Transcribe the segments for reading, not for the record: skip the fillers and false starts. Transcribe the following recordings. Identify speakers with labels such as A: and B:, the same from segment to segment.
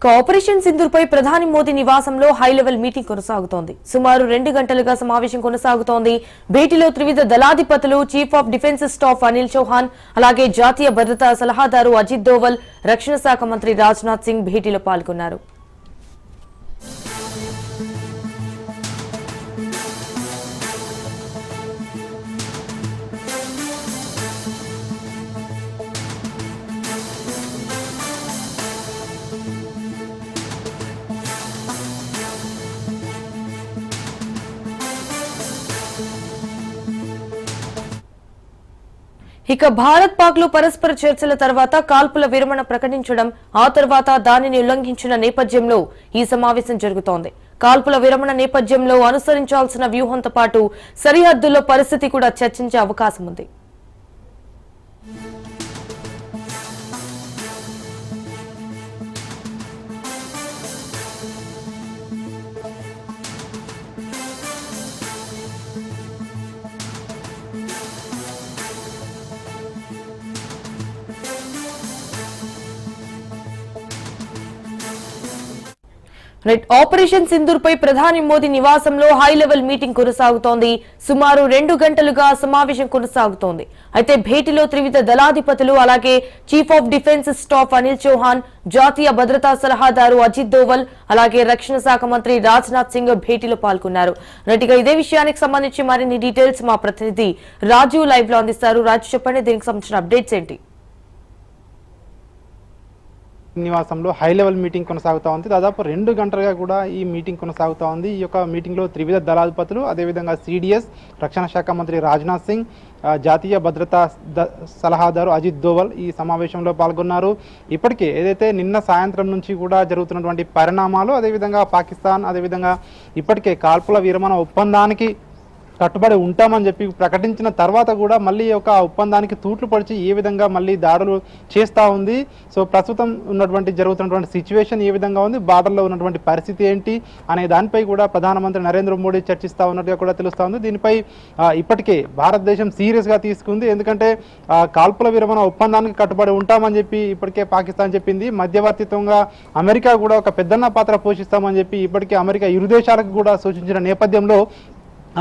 A: Operation సింధూర్పై ప్రధాని మోదీ నివాసంలో high level meeting కొనసాగుతోంది. సుమారు 2 గంటలుగా సమావేశం కొనసాగుతోంది. భేటీలో త్రివిధ దళాధిపతులు, chief of defence staff Anil Chauhan, అలాగే జాతీయ భద్రతా సలహాదారు అజిత్ దోవల్, రక్షణ శాఖ మంత్రి రాజ్నాథ్ సింగ్ భేటీలో పాల్గొన్నారు. ఇక భారత్ పాక్ లో పరస్పర చర్చల తర్వాత కాల్పుల విరమణ ప్రకటించడం, ఆ తర్వాత దానిని ఉల్లంఘించిన నేపథ్యంలో ఈ సమావేశం జరుగుతోంది. కాల్పుల విరమణ నేపథ్యంలో అనుసరించాల్సిన వ్యూహంతో పాటు సరిహద్దుల్లో పరిస్థితి కూడా చర్చించే అవకాశం ఉంది. ఆపరేషన్ సింధూర్ పై ప్రధాని మోదీ నివాసంలో హై లెవెల్ మీటింగ్ కొనసాగుతోంది. సుమారు 2 గంటలుగా సమావేశం కొనసాగుతోంది. అయితే భేటీలో త్రివిధ దళాధిపతులు, అలాగే chief of defence staff Anil Chauhan, జాతీయ భద్రతా సలహాదారు అజిత్ దోవల్, అలాగే రక్షణ శాఖ మంత్రి రాజ్నాథ్ సింగ్ భేటీలో పాల్గొన్నారు. నటిగా ఇదే విషయానికి సంబంధించి మరిన్ని డీటెయిల్స్ మా ప్రతినిధి రాజు లైవ్ లో అందిస్తారు. రాజు, చెప్పండి, దీనికి సంబంధించిన అప్డేట్స్ ఏంటి?
B: నివాసంలో హై లెవెల్ మీటింగ్ కొనసాగుతూ ఉంది. దాదాపు 2 గంటలుగా కూడా ఈ మీటింగ్ కొనసాగుతూ ఉంది. ఈ యొక్క మీటింగ్లో త్రివిధ దళాధిపతులు, అదేవిధంగా సిడిఎస్, రక్షణ శాఖ మంత్రి రాజ్నాథ్ సింగ్, జాతీయ భద్రతా సలహాదారు అజిత్ దోవల్ ఈ సమావేశంలో పాల్గొన్నారు. ఇప్పటికే ఏదైతే నిన్న సాయంత్రం నుంచి కూడా జరుగుతున్నటువంటి పరిణామాలు, అదేవిధంగా పాకిస్తాన్ అదేవిధంగా ఇప్పటికే కాల్పుల విరమణ ఒప్పందానికి కట్టుబడి ఉంటామని చెప్పి ప్రకటించిన తర్వాత కూడా మళ్ళీ ఒక ఒప్పందానికి తూట్లు పడిచి ఏ విధంగా మళ్ళీ దాడులు చేస్తూ ఉంది. సో ప్రస్తుతం జరుగుతున్నటువంటి సిచ్యువేషన్ ఏ విధంగా ఉంది, బార్డర్లో ఉన్నటువంటి పరిస్థితి ఏంటి అనే దానిపై కూడా ప్రధానమంత్రి నరేంద్ర మోడీ చర్చిస్తూ ఉన్నట్టుగా కూడా తెలుస్తూ ఉంది. దీనిపై ఇప్పటికే భారతదేశం సీరియస్గా తీసుకుంది. ఎందుకంటే కాల్పుల విరమణ ఒప్పందానికి కట్టుబడి ఉంటామని చెప్పి ఇప్పటికే పాకిస్తాన్ చెప్పింది. మధ్యవర్తిత్వంగా అమెరికా కూడా ఒక పెద్దన్న పాత్ర పోషిస్తామని చెప్పి ఇప్పటికే అమెరికా ఇరు దేశాలకు కూడా సూచించిన నేపథ్యంలో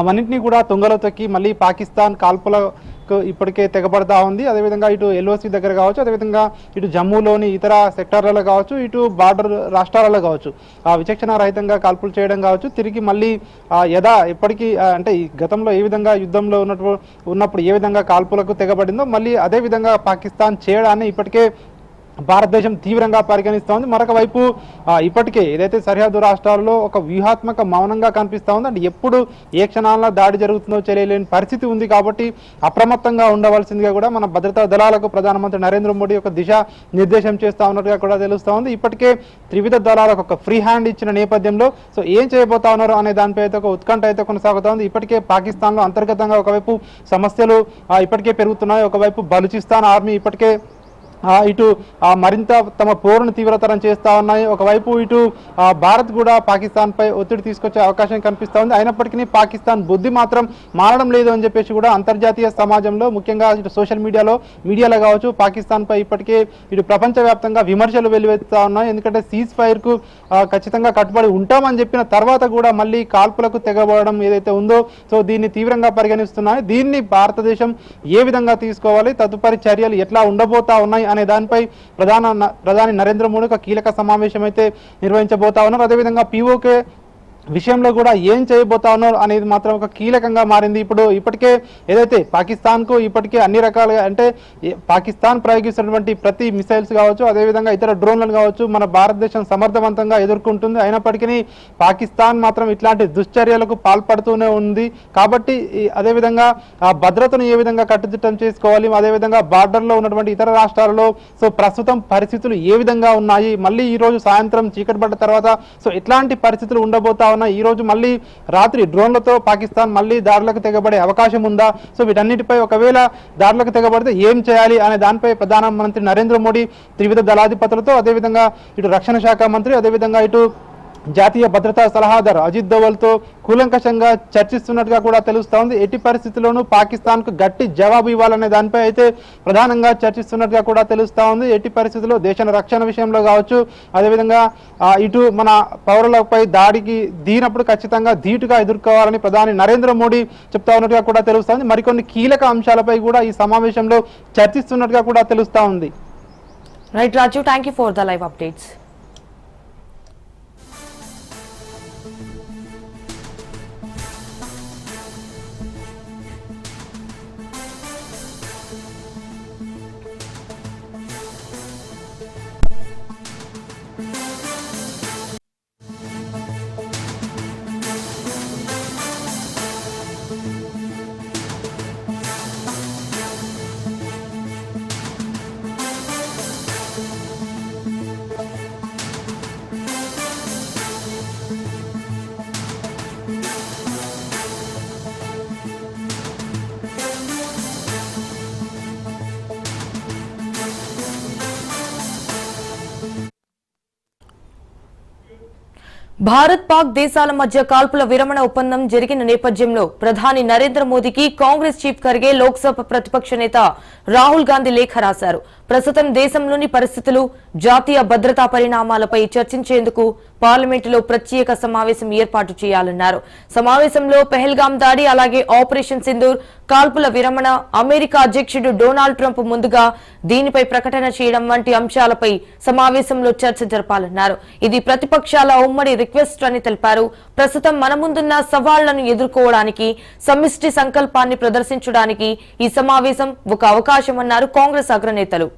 B: అవన్నింటినీ కూడా తుంగలో తొక్కి మళ్ళీ పాకిస్తాన్ కాల్పులకు ఇప్పటికే తెగబడతా ఉంది. అదేవిధంగా ఇటు ఎల్ఓసి దగ్గర కావచ్చు, అదేవిధంగా ఇటు జమ్మూలోని ఇతర సెక్టార్లలో కావచ్చు, ఇటు బార్డర్ రాష్ట్రాలలో కావచ్చు, విచక్షణ రహితంగా కాల్పులు చేయడం కావచ్చు, తిరిగి మళ్ళీ ఎప్పటికీ అంటే ఈ గతంలో ఏ విధంగా యుద్ధంలో ఉన్నప్పుడు ఏ విధంగా కాల్పులకు తెగబడిందో మళ్ళీ అదేవిధంగా పాకిస్తాన్ చేయడాన్ని ఇప్పటికే భారతదేశం తీవ్రంగా పరిగణిస్తోంది. మరొక వైపు ఇప్పటికే ఏదైతే సరిహద్దు రాష్ట్రాల్లో ఒక వ్యూహాత్మక మౌనంగా కనిపిస్తూ ఉంది. అంటే ఎప్పుడు ఏ క్షణాల్లో దాడి జరుగుతుందో తెలియలేని పరిస్థితి ఉంది. కాబట్టి అప్రమత్తంగా ఉండవలసిందిగా కూడా మన భద్రతా దళాలకు ప్రధానమంత్రి నరేంద్ర మోడీ ఒక దిశ నిర్దేశం చేస్తూ ఉన్నట్టుగా కూడా తెలుస్తూ ఉంది. ఇప్పటికే త్రివిధ దళాలకు ఒక ఫ్రీ హ్యాండ్ ఇచ్చిన నేపథ్యంలో సో ఏం చేయబోతా ఉన్నారు అనే దానిపై అయితే ఒక ఉత్కంఠ అయితే కొనసాగుతూ ఉంది. ఇప్పటికే పాకిస్తాన్లో అంతర్గతంగా ఒకవైపు సమస్యలు ఇప్పటికే పెరుగుతున్నాయి. ఒకవైపు బలూచిస్తాన్ ఆర్మీ ఇప్పటికే ఇటు మరింత తమ పోరును తీవ్రతరం చేస్తూ ఉన్నాయి. ఒకవైపు ఇటు భారత్ కూడా పాకిస్తాన్పై ఒత్తిడి తీసుకొచ్చే అవకాశం కనిపిస్తూ ఉంది. అయినప్పటికీ పాకిస్తాన్ బుద్ధి మాత్రం మారడం లేదు అని చెప్పేసి కూడా అంతర్జాతీయ సమాజంలో, ముఖ్యంగా ఇటు సోషల్ మీడియాలో కావచ్చు, పాకిస్తాన్పై ఇప్పటికే ఇటు ప్రపంచవ్యాప్తంగా విమర్శలు వెల్లువెత్తుతా ఉన్నాయి. ఎందుకంటే సీజ్ ఫైర్కు ఖచ్చితంగా కట్టుబడి ఉంటామని చెప్పిన తర్వాత కూడా మళ్ళీ కాల్పులకు తెగబడడం ఏదైతే ఉందో సో దీన్ని తీవ్రంగా పరిగణిస్తున్నాయి. దీన్ని భారతదేశం ఏ విధంగా తీసుకోవాలి, తదుపరి చర్యలు ఎట్లా ఉండబోతా ఉన్నాయి అనే దానిపై ప్రధాని నరేంద్ర మోడీ ఒక కీలక సమావేశం అయితే నిర్వహించబోతా ఉన్నారు. అదేవిధంగా పీఓకే విషయంలో కూడా ఏం చేయబోతా ఉన్నారు అనేది మాత్రం ఒక కీలకంగా మారింది. ఇప్పటికే ఏదైతే పాకిస్తాన్కు ఇప్పటికే అన్ని రకాలుగా అంటే పాకిస్తాన్ ప్రయోగిస్తున్నటువంటి ప్రతి మిసైల్స్ కావచ్చు, అదేవిధంగా ఇతర డ్రోన్లను కావచ్చు మన భారతదేశం సమర్థవంతంగా ఎదుర్కొంటుంది. అయినప్పటికీ పాకిస్తాన్ మాత్రం ఇట్లాంటి దుశ్చర్యలకు పాల్పడుతూనే ఉంది. కాబట్టి అదేవిధంగా భద్రతను ఏ విధంగా కట్టుదిట్టం చేసుకోవాలి, అదేవిధంగా బార్డర్లో ఉన్నటువంటి ఇతర రాష్ట్రాలలో సో ప్రస్తుతం పరిస్థితులు ఏ విధంగా ఉన్నాయి, మళ్ళీ ఈరోజు సాయంత్రం చీకటి పడ్డ తర్వాత సో ఎట్లాంటి పరిస్థితులు ఉండబోతా ఈ రోజు మళ్ళీ రాత్రి డ్రోన్లతో పాకిస్తాన్ మళ్ళీ దాడులకు తెగబడే అవకాశం ఉందా, సో వీటన్నిటిపై ఒకవేళ దాడులకు తెగబడితే ఏం చేయాలి అనే దానిపై ప్రధానమంత్రి నరేంద్ర మోడీ త్రివిధ దళాధిపతులతో, అదేవిధంగా ఇటు రక్షణ శాఖ మంత్రి, అదేవిధంగా ఇటు జాతీయ భద్రతా సలహాదారు అజిత్ దోవల్తో కూలంకషంగా చర్చిస్తున్నట్టుగా కూడా తెలుస్తా ఉంది. ఎట్టి పరిస్థితుల్లోనూ పాకిస్తాన్కు గట్టి జవాబు ఇవ్వాలనే దానిపై అయితే ప్రధానంగా చర్చిస్తున్నట్టుగా కూడా తెలుస్తా ఉంది. ఎట్టి పరిస్థితుల్లో దేశ రక్షణ విషయంలో కావచ్చు, అదేవిధంగా ఇటు మన పౌరులపై దాడికి దిగినప్పుడు ఖచ్చితంగా ధీటుగా ఎదుర్కోవాలని ప్రధాని నరేంద్ర మోడీ చెప్తా ఉన్నట్టుగా కూడా తెలుస్తా ఉంది. మరికొన్ని కీలక అంశాలపై కూడా ఈ సమావేశంలో చర్చిస్తున్నట్టుగా కూడా తెలుస్తా ఉంది.
A: Right Raju, thank you for the live updates. Bharat Pak దేశాల మధ్య కాల్పుల విరమణ ఒప్పందం జరిగిన నేపథ్యంలో ప్రధాని నరేంద్ర మోదీకి కాంగ్రెస్ చీఫ్ ఖర్గే లోక్సభ ప్రతిపక్ష నేత రాహుల్ గాంధీ లేఖ రాశారు. ప్రస్తుతం దేశంలోని పరిస్థితులు, జాతీయ భద్రతా పరిణామాలపై చర్చించేందుకు పార్లమెంటులో ప్రత్యేక సమావేశం ఏర్పాటు చేయాలన్నారు. సమావేశంలో పెహల్గాం దాడి, అలాగే ఆపరేషన్ సింధూర్, కాల్పుల విరమణ, అమెరికా అధ్యక్షుడు డొనాల్డ్ ట్రంప్ ముందుగా దీనిపై ప్రకటన చేయడం వంటి అంశాలపై సమావేశంలో చర్చ జరపాలన్నారు. ఇది ప్రతిపక్షాల ఉమ్మడి రిక్వెస్ట్ అని తెలిపారు. ప్రస్తుతం మన ముందున్న సవాళ్లను ఎదుర్కోవడానికి, సమిష్టి సంకల్పాన్ని ప్రదర్శించడానికి ఈ సమావేశం ఒక అవకాశమన్నారు కాంగ్రెస్ అగ్రనేతలు.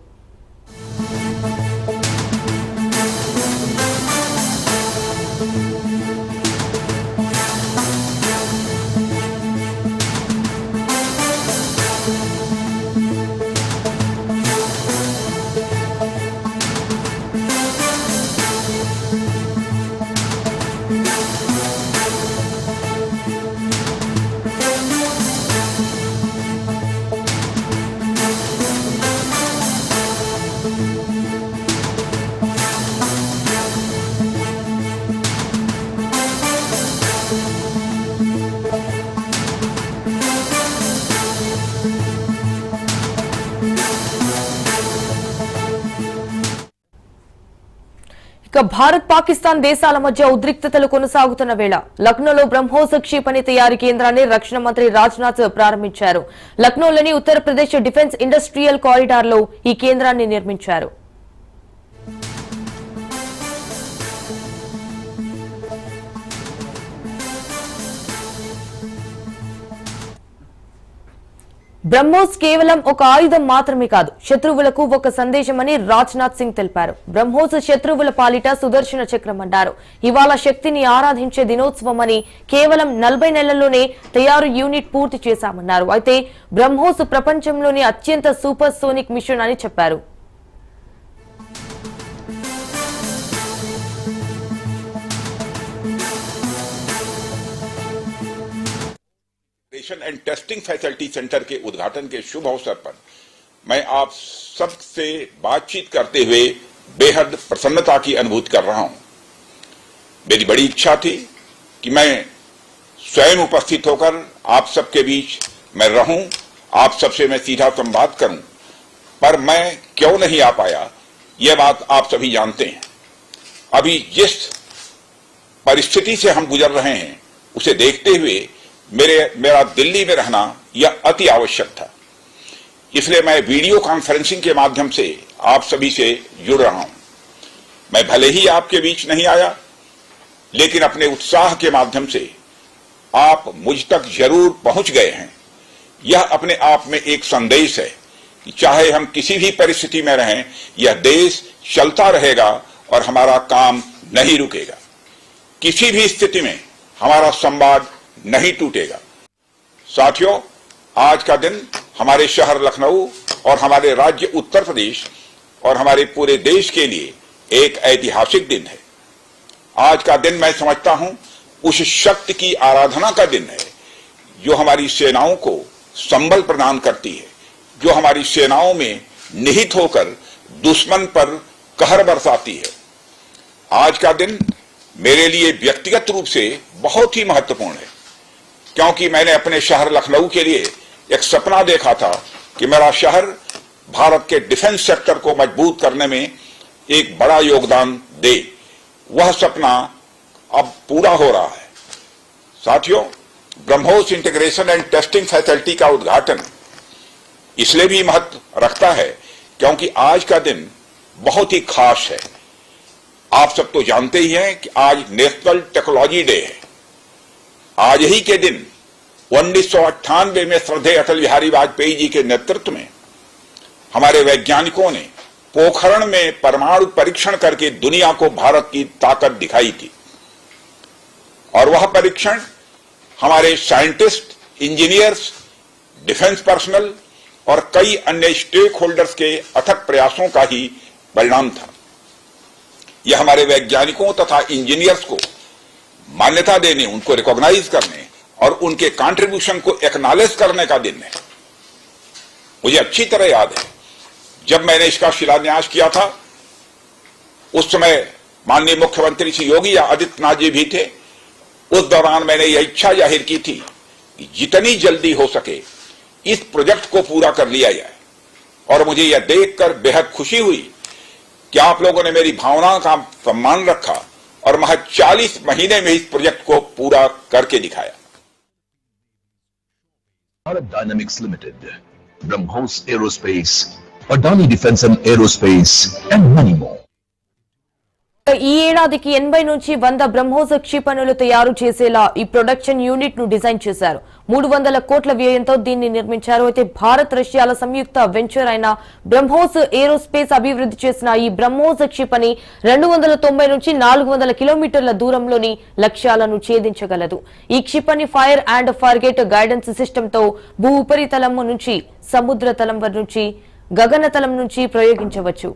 A: ఇక భారత్ పాకిస్తాన్ దేశాల మధ్య ఉద్రిక్తతలు కొనసాగుతున్న వేళ లక్నోలో బ్రహ్మోస్ క్షిపణి తయారీ కేంద్రాన్ని రక్షణ మంత్రి రాజ్నాథ్ ప్రారంభించారు. లక్నోలోని ఉత్తరప్రదేశ్ డిఫెన్స్ ఇండస్ట్రియల్ కారిడార్ లో ఈ కేంద్రాన్ని నిర్మించారు. బ్రహ్మోస్ కేవలం ఒక ఆయుధం మాత్రమే కాదు, శత్రువులకు ఒక సందేశమని రాజ్నాథ్ సింగ్ తెలిపారు. బ్రహ్మోస్ శత్రువుల పాలిట సుదర్శన చక్రం అన్నారు. ఇవాళ శక్తిని ఆరాధించే దినోత్సవం అని, కేవలం 40 నెలల్లోనే తయారు యూనిట్ పూర్తి చేశామన్నారు. అయితే బ్రహ్మోస్ ప్రపంచంలోని అత్యంత సూపర్ సోనిక్ మిషన్ అని చెప్పారు.
C: एंड टेस्टिंग फैसिलिटी सेंटर के उद्घाटन के शुभ अवसर पर मैं आप सबसे बातचीत करते हुए बेहद प्रसन्नता की अनुभूति कर रहा हूं। मेरी बड़ी इच्छा थी कि मैं स्वयं उपस्थित होकर आप सबके बीच मैं रहूं, आप सबसे मैं सीधा संवाद करूं, पर मैं क्यों नहीं आ पाया यह बात आप सभी जानते हैं। अभी जिस परिस्थिति से हम गुजर रहे हैं उसे देखते हुए मेरा दिल्ली में रहना यह अति आवश्यक था। इसलिए मैं वीडियो कॉन्फ्रेंसिंग के माध्यम से आप सभी से जुड़ रहा हूं। मैं भले ही आपके बीच नहीं आया, लेकिन अपने उत्साह के माध्यम से आप मुझ तक जरूर पहुंच गए हैं। यह अपने आप में एक संदेश है कि चाहे हम किसी भी परिस्थिति में रहें, यह देश चलता रहेगा और हमारा काम नहीं रुकेगा। किसी भी स्थिति में हमारा संवाद नहीं टूटेगा। साथियों, आज का दिन हमारे शहर लखनऊ और हमारे राज्य उत्तर प्रदेश और हमारे पूरे देश के लिए एक ऐतिहासिक दिन है। आज का दिन मैं समझता हूं उस शक्ति की आराधना का दिन है जो हमारी सेनाओं को संबल प्रदान करती है, जो हमारी सेनाओं में निहित होकर दुश्मन पर कहर बरसाती है। आज का दिन मेरे लिए व्यक्तिगत रूप से बहुत ही महत्वपूर्ण है, क्योंकि मैंने अपने शहर लखनऊ के लिए एक सपना देखा था कि मेरा शहर भारत के डिफेंस सेक्टर को मजबूत करने में एक बड़ा योगदान दे। वह सपना अब पूरा हो रहा है। साथियों, BrahMos integration and testing facility का उद्घाटन इसलिए भी महत्व रखता है क्योंकि आज का दिन बहुत ही खास है। आप सब तो जानते ही हैं कि आज नेशनल टेक्नोलॉजी डे है। आज ही के दिन 1998 में श्रद्धेय अटल बिहारी वाजपेयी जी के नेतृत्व में हमारे वैज्ञानिकों ने पोखरण में परमाणु परीक्षण करके दुनिया को भारत की ताकत दिखाई थी। और वह परीक्षण हमारे साइंटिस्ट, इंजीनियर्स, डिफेंस पर्सनल और कई अन्य स्टेक होल्डर्स के अथक प्रयासों का ही परिणाम था। यह हमारे वैज्ञानिकों तथा इंजीनियर्स को मान्यता देने, उनको रिकॉग्नाइज करने और उनके कंट्रीब्यूशन को एक्नॉलेज करने का दिन है। मुझे अच्छी तरह याद है जब मैंने इसका शिलान्यास किया था, उस समय माननीय मुख्यमंत्री श्री योगी आदित्यनाथ जी भी थे। उस दौरान मैंने यह इच्छा जाहिर की थी कि जितनी जल्दी हो सके इस प्रोजेक्ट को पूरा कर लिया जाए। और मुझे यह देखकर बेहद खुशी हुई कि आप लोगों ने मेरी भावना का सम्मान रखा और महज 40 महीने में इस प्रोजेक्ट को पूरा करके दिखाया।
D: Bharat Dynamics Limited, BrahMos Aerospace, Adani Defense and Aerospace, and many more.
A: ఈ ఏడాదికి 80 నుంచి 100 బ్రహ్మోస్ క్షిపణులు తయారు చేసేలా ఈ ప్రొడక్షన్ యూనిట్ ను డిజైన్ చేశారు. 300 కోట్ల వ్యయంతో దీన్ని నిర్మించారు. అయితే భారత్, రష్యాల సంయుక్త వెంచర్ అయిన బ్రహ్మోస్ ఏరోస్పేస్ అభివృద్ధి చేసిన ఈ బ్రహ్మోస్ క్షిపణి 290 నుంచి 400 కిలోమీటర్ల దూరంలోని లక్ష్యాలను ఛేదించగలదు. ఈ క్షిపణి fire and forget guidance system తో భూ ఉపరితలం నుంచి సముద్ర తలం నుంచి గగనతలం నుంచి ప్రయోగించవచ్చు.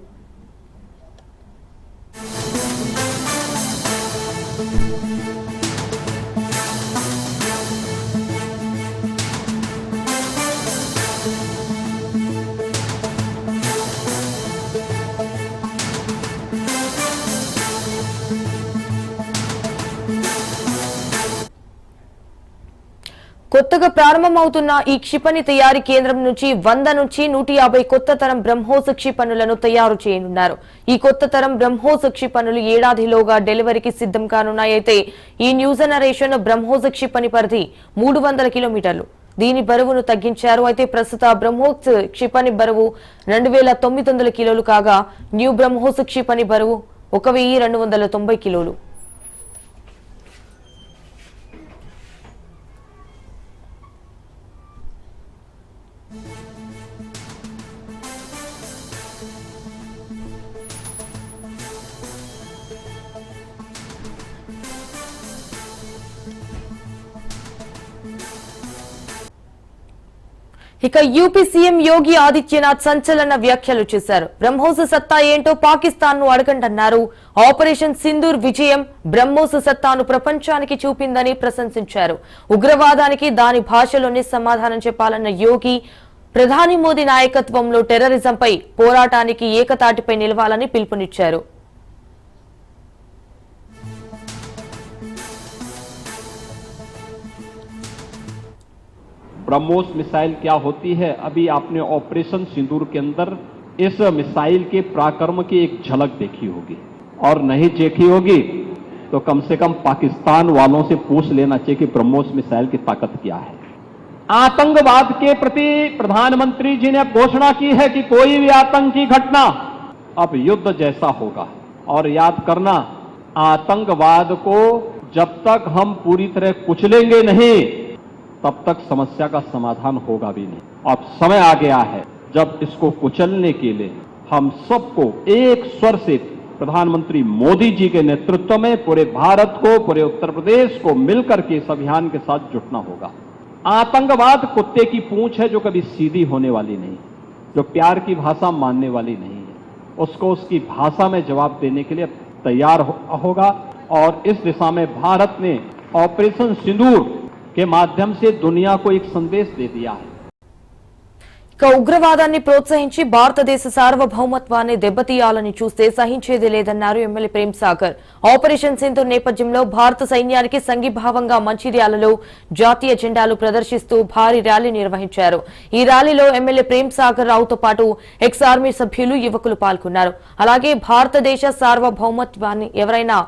A: కొత్తగా ప్రారంభమవుతున్న ఈ క్షిపణి తయారీ కేంద్రం నుంచి 100 నుంచి 150 కొత్త తరం బ్రహ్మోస్ క్షిపణులను తయారు చేయనున్నారు. ఈ కొత్త తరం బ్రహ్మోస్ క్షిపణులు ఏడాదిలోగా డెలివరీకి సిద్ధం కానున్నాయి. అయితే ఈ న్యూ జనరేషన్ బ్రహ్మోస్ క్షిపణి పరిధి 300 కిలోమీటర్లు. దీని బరువును తగ్గించారు. అయితే ప్రస్తుత బ్రహ్మోస్ క్షిపణి బరువు 2900 కిలోలు కాగా న్యూ బ్రహ్మోస్ క్షిపణి బరువు 1290 కిలోలు. ఇక యూపీ సీఎం యోగి ఆదిత్యనాథ్ సంచలన వ్యాఖ్యలు చేశారు. బ్రహ్మోస్ సత్తా ఏంటో పాకిస్తాన్ ను అడగంటన్నారు. ఆపరేషన్ సింధూర్ విజయం బ్రహ్మోస్ సత్తాను ప్రపంచానికి చూపిందని ప్రశంసించారు. ఉగ్రవాదానికి దాని భాషలోనే సమాధానం చెప్పాలన్న యోగి ప్రధాని మోదీ నాయకత్వంలో టెర్రరిజంపై పోరాటానికి ఏకతాటిపై నిలవాలని పిలుపునిచ్చారు.
E: ब्रह्मोस मिसाइल क्या होती है, अभी आपने ऑपरेशन सिंदूर के अंदर इस मिसाइल के पराक्रम की एक झलक देखी होगी, और नहीं देखी होगी तो कम से कम पाकिस्तान वालों से पूछ लेना चाहिए कि ब्रह्मोस मिसाइल की ताकत क्या है। आतंकवाद के प्रति प्रधानमंत्री जी ने घोषणा की है कि कोई भी आतंकी घटना अब युद्ध जैसा होगा। और याद करना, आतंकवाद को जब तक हम पूरी तरह कुचलेंगे नहीं तब तक समस्या का समाधान होगा भी नहीं। अब समय आ गया है जब इसको कुचलने के लिए हम सबको एक स्वर से प्रधानमंत्री मोदी जी के नेतृत्व में पूरे भारत को, पूरे उत्तर प्रदेश को मिलकर के इस अभियान के साथ जुटना होगा। आतंकवाद कुत्ते की पूंछ है जो कभी सीधी होने वाली नहीं, जो प्यार की भाषा मानने वाली नहीं है। उसको उसकी भाषा में जवाब देने के लिए तैयार होगा। और इस दिशा में भारत ने ऑपरेशन सिंदूर के माध्यम से दुनिया को एक संदेश दे दिया है।
A: ఉగ్రవాదాన్ని ప్రోత్సహించి భారతదేశ సార్వభౌమత్వాన్ని దెబ్బతీయాలని చూస్తే సహించేది లేదన్నారు ఎమ్మెల్యే ప్రేమ్ సాగర్. ఆపరేషన్ సింధూర్ నేపథ్యంలో భారత సైన్యానికి సంఘీభావంగా మంచిర్యాలలో జాతీయ జెండాలు ప్రదర్శిస్తూ భారీ ర్యాలీ నిర్వహించారు. ఈ ర్యాలీలో ఎమ్మెల్యే ప్రేమ్ సాగర్ రావుతో పాటు ఎక్స్ ఆర్మీ సభ్యులు, యువకులు పాల్గొన్నారు. అలాగే భారతదేశ సార్వభౌమత్వాన్ని ఎవరైనా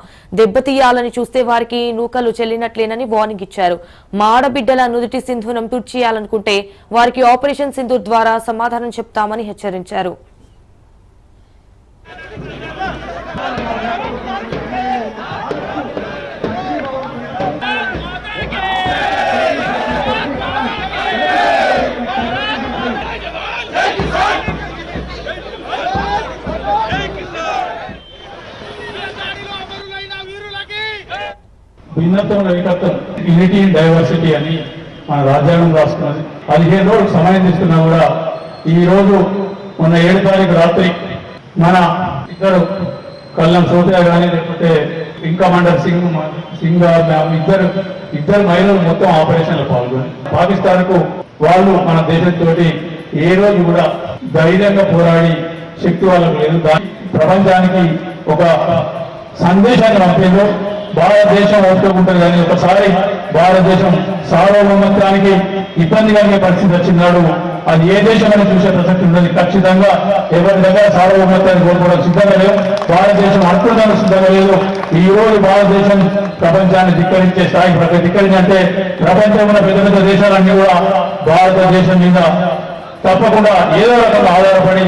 A: దెబ్బతీయాలని చూస్తే వారికి నూకలు చెల్లినట్లేనని వార్నింగ్ ఇచ్చారు. మా ఆడబిడ్డల నుదుటి సింధూరం తుడిచేయాలనుకుంటే వారికి ఆపరేషన్ సింధూర్ ద్వారా సమాధానం చెప్తామని హెచ్చరించారు.
F: భిన్నత్వంలో ఏకత్వం, యూనిటీ ఇన్ డైవర్సిటీ అని మన రాజ్యాంగం రాసుకున్నది. 15 రోజులు సమయం తీసుకున్నా కూడా ఈ రోజు మొన్న 7 తారీఖు రాత్రి మన ఇద్దరు కల్లం సోదయ కానీ లేకపోతే వింగ్ కమాండర్ సింగ్ ఇద్దరు మహిళలు మొత్తం ఆపరేషన్ లో పాల్గొని పాకిస్తాన్ కు వాళ్ళు మన దేశంతో ఏ రోజు కూడా ధైర్యంగా పోరాడి శక్తి వాళ్ళకు లేదు. ప్రపంచానికి ఒక సందేశాన్ని పంపేదో భారతదేశం ఒప్పుకుంటుంది. కానీ ఒకసారి భారతదేశం సార్వభౌమత్వానికి ఇబ్బంది కలిగే పరిస్థితి వచ్చినాడు అది ఏ దేశమైనా చూసే ప్రసక్తి ఉండదు. ఖచ్చితంగా ఎవరి దగ్గర సార్వభౌమత్వాన్ని కోరుకోవడం సిద్ధంగా లేదు. భారతదేశం అద్భుతంగా సిద్ధంగా లేదు. ఈ రోజు భారతదేశం ప్రపంచాన్ని ధిక్కరించే స్థాయికి ధిక్కరించంటే ప్రపంచంలో పెద్ద పెద్ద దేశాలన్నీ కూడా భారతదేశం మీద తప్పకుండా ఏదో రకంగా ఆధారపడి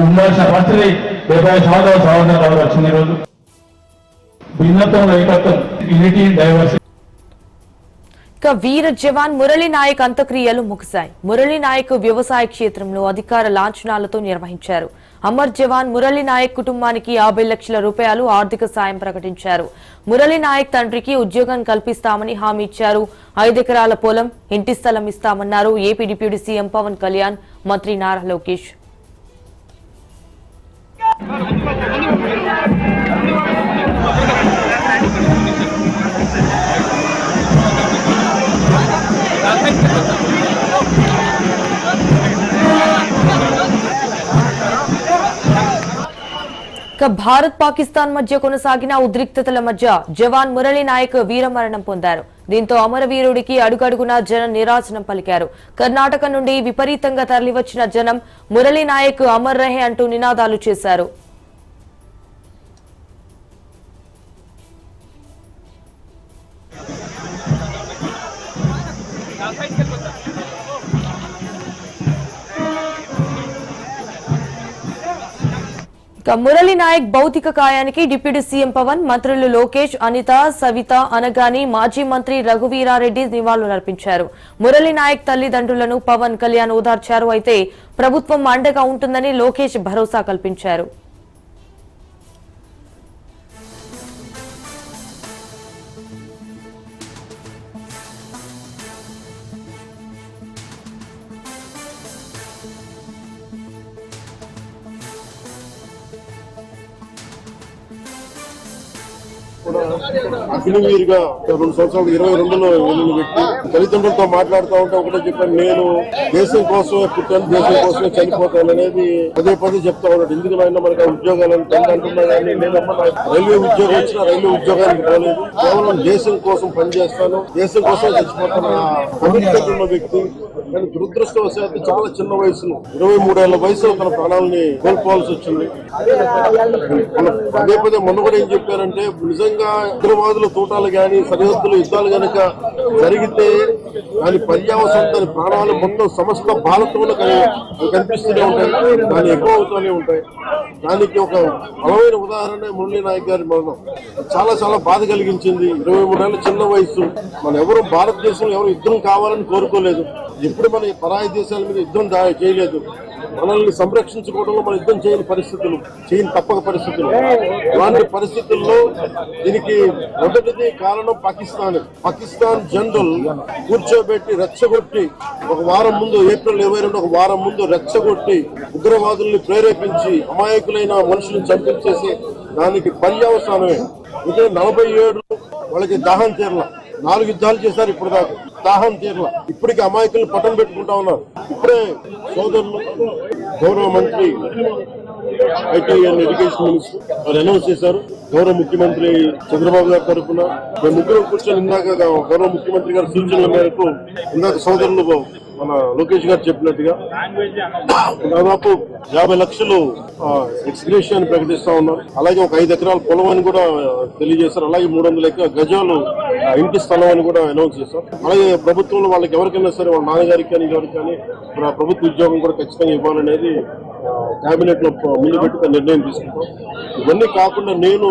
F: ఉండాల్సిన పరిస్థితి 70 సంవత్సరాల స్వాతంత్రం వచ్చింది. ఈరోజు భిన్నత్వంలో ఏకత్వం, యూనిటీ ఇన్ డైవర్సిటీ.
A: వీర జవాన్ మురళీ నాయక్ అంత్యక్రియలు ముగిశాయి. మురళీ నాయక్ వ్యవసాయ క్షేత్రంలో అధికార లాంఛనాలతో నిర్వహించారు. అమర్ జవాన్ మురళీ నాయక్ కుటుంబానికి 50 లక్షల రూపాయలు ఆర్థిక సాయం ప్రకటించారు. మురళీ నాయక్ తండ్రికి ఉద్యోగం కల్పిస్తామని హామీ ఇచ్చారు. 5 ఎకరాల పొలం, ఇంటి స్థలం ఇస్తామన్నారు AP deputy CM Pavan Kalyan, మంత్రి నారా లోకేష్. భారత్ పాకిస్తాన్ మధ్య కొనసాగిన ఉద్రిక్తతల మధ్య జవాన్ మురళీ నాయక్ వీరమరణం పొందారు. దీంతో అమరవీరుడికి అడుగడుగునా జనం నీరాజనం పలికారు. కర్ణాటక నుండి విపరీతంగా తరలివచ్చిన జనం మురళీ నాయక్ అమర్ రహే అంటూ నినాదాలు చేశారు. మురళీ నాయక్ భౌతిక కాయానికి డిప్యూటీ సీఎం పవన్, మంత్రులు లోకేష్, అనిత, సవిత అనగాని మాజీ మంత్రి రఘువీరారెడ్డి నివాళులర్పించారు. మురళీ నాయక్ తల్లిదండ్రులను పవన్ కళ్యాణ్ ఓదార్చారు. అయితే ప్రభుత్వం అండగా ఉంటుందని లోకేష్ భరోసా కల్పించారు.
G: అగ్నివీరుగా 2 సంవత్సరాలు 22లో వెళ్ళిన వ్యక్తి తల్లిదండ్రులతో మాట్లాడుతూ ఉంటే ఒకటే చెప్పాను, నేను దేశం కోసమే పుట్టాను, దేశం కోసమే చనిపోతాను అనేది పదే పదే చెప్తా ఉన్నాడు. ఎందుకైనా మనకి ఆ ఉద్యోగాలను తండ్రి అంటున్నా కానీ నేనమ్మా రైల్వే ఉద్యోగం వచ్చినా రైల్వే ఉద్యోగానికి పోలేదు, కేవలం దేశం కోసం పనిచేస్తాను, దేశం కోసం చచ్చిపోతాను కమిట్మెంట్ ఉన్న వ్యక్తి. కానీ దురదృష్టవశాత్తు చాలా చిన్న వయసులో 23 ఏళ్ల వయసులో తన ప్రాణాలని కోల్పోవాల్సి వచ్చింది. పదే పదే మొన్న కూడా ఏం చెప్పారంటే నిజంగా ఉగ్రవాదుల తోటాలు గాని సరిహద్దుల యుద్ధాలు గనక జరిగితే దాని పర్యావసనం దాని ప్రాణాలు మొత్తం సమస్త భారతంలో కనిపిస్తూనే ఉంటాయి, దాని ఎక్కువ అవుతూనే ఉంటాయి. దానికి ఒక బలమైన ఉదాహరణ మురళీ నాయక్ గారి మరణం. చాలా చాలా బాధ కలిగించింది. 23 ఏళ్ల చిన్న వయసు. మనం ఎవరు భారతదేశంలో ఎవరు యుద్ధం కావాలని కోరుకోలేదు, ఎప్పుడు మన పరాయి దేశాల మీద యుద్ధం చేయలేదు. మనల్ని సంరక్షించుకోవడంలో మనం యుద్ధం చేయని తప్పక పరిస్థితులు. ఇలాంటి పరిస్థితుల్లో దీనికి మొదటిది కారణం పాకిస్తాన్ జనరల్ కూర్చోబెట్టి రెచ్చగొట్టి ఒక వారం ముందు ఏప్రిల్ 22 ఒక వారం ముందు రెచ్చగొట్టి ఉగ్రవాదుల్ని ప్రేరేపించి అమాయకులైన మనుషులను చంపించేసి దానికి పర్యవసానమే. ఇదే 47 వాళ్ళకి దాహం తీరల 4 యుద్ధాలు చేశారు ఇప్పుడు దాకా. దాహం తీరల. ఇప్పటికీ అమాయకులను పట్టణ పెట్టుకుంటా ఉన్నారు. ఇప్పుడే సోదరులు గౌరవ మంత్రి ఐటీ అండ్ ఎడ్యుకేషన్ మినిస్టర్ వారు అనౌన్స్ చేశారు. గౌరవ ముఖ్యమంత్రి చంద్రబాబు గారి తరఫున మేము ముగ్గురు కూర్చొని ఇందాక గౌరవ ముఖ్యమంత్రి గారి సూచనల మేరకు ఇందాక సోదరులు మన లోకేష్ గారు చెప్పినట్టుగా దాదాపు 50 లక్షలు ఎక్స్గ్రేషన్ ప్రకటిస్తా ఉన్నారు. అలాగే ఒక 5 ఎకరాల పొలం అని కూడా తెలియజేశారు. అలాగే 300 గజాలు ఇంటి స్థలం అని కూడా అనౌన్స్ చేశారు. అలాగే ప్రభుత్వంలో వాళ్ళకి ఎవరికైనా సరే వాళ్ళ నాన్నగారికి కానీ ఎవరికి కానీ ప్రభుత్వ ఉద్యోగం కూడా ఖచ్చితంగా ఇవ్వాలనేది కేబినెట్ లో ముందు పెట్టుకుని నిర్ణయం తీసుకుంటాం. ఇవన్నీ కాకుండా నేను